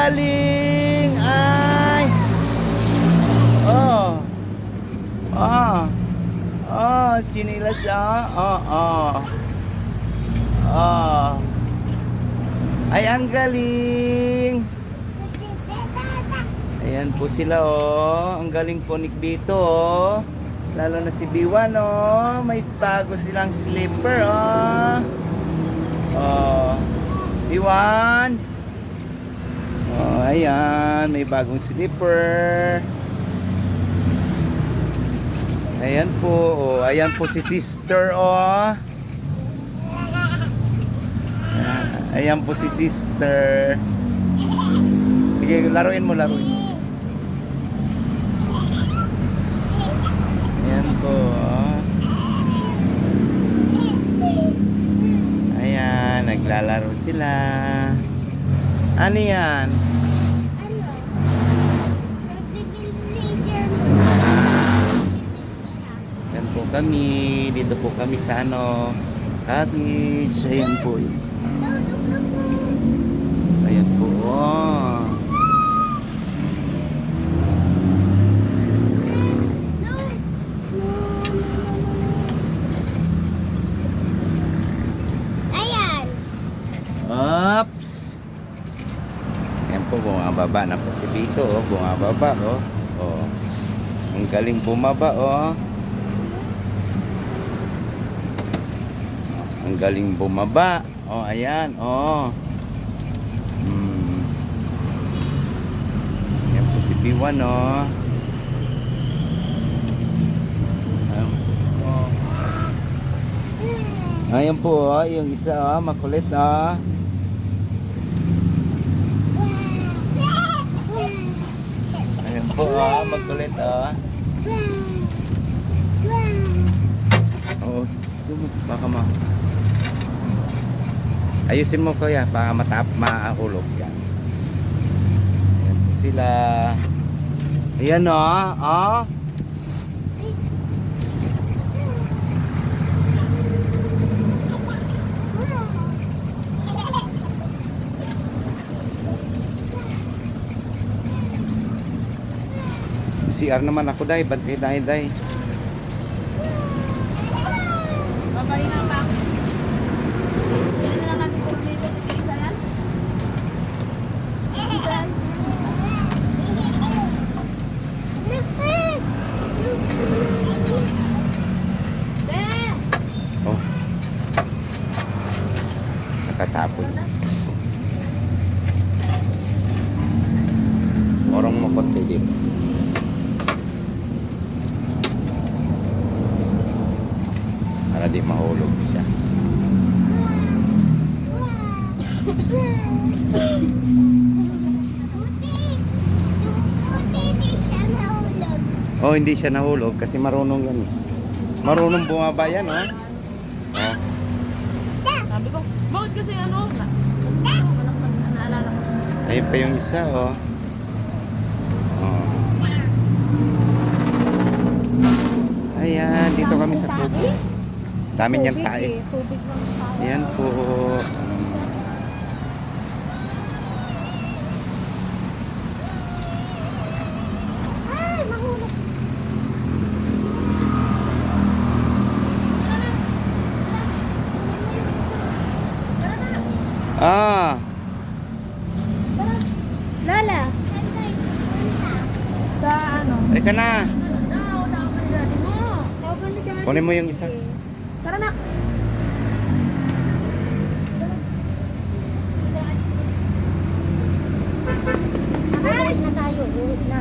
galing! Ay! Oh! Oh! Oh! Chinilas ah! Oh! Oh! Oh! Ay, ang galing! Ayan po sila oh. Ang galing po ni Bito oh. Lalo na si B1 oh. May bago silang slipper oh. Oh. B1. Oh, ayan, may bagong slipper. Ayan po, oh, ayan po si sister oh. Ayan po si sister. Sige, laruin mo. Ayan po oh. Ayan, naglalaro sila. Ano yan? Ano? Nagbibuild si Jeremy. Yan po kami. Dito po kami sa ano, cottage. Ayan po. Ayan po. Oh. Ayan. Oops. Ayan po, bumababa na po si Bito. Oh. Bumababa. Oh. Oh. Ang galing bumaba. Oh. Ang galing bumaba. Oh, ayan. Oh. Ayan po si B1. Oh. Ayan po. Oh. Yung isa. Oh. Makulit. Oh. Ayan po. Oh. Makulit. Oh. Oo. Baka ayusin mo kuya, baka mahulog yan. Ayan po sila. Ayan o. Oh. CR naman ako day, bantay day. Babalik na pa. Yan na lang natin kung dito sa isa yan. Oh. Nakatapon. Orong mo konti din. Para di mahulog siya. Oh, hindi siya nahulog kasi marunong yan eh. Marunong bumaba yan, oh. Oh. Sabi ko, bakit kasi ano? Naalala ko. Ayun pa yung isa, oh. Oh. Ayan, dito kami sa pupo. Dami niyang tae. Tubig lang tayo. Ayan po. Ay, mahulog. Ah, Lala. Sa ano? halika na. Daw ka ni daddy mo. Tawagan ni Daddy. Kunin mo yung isa. Tara na. Uuwi na tayo. Uuwi na.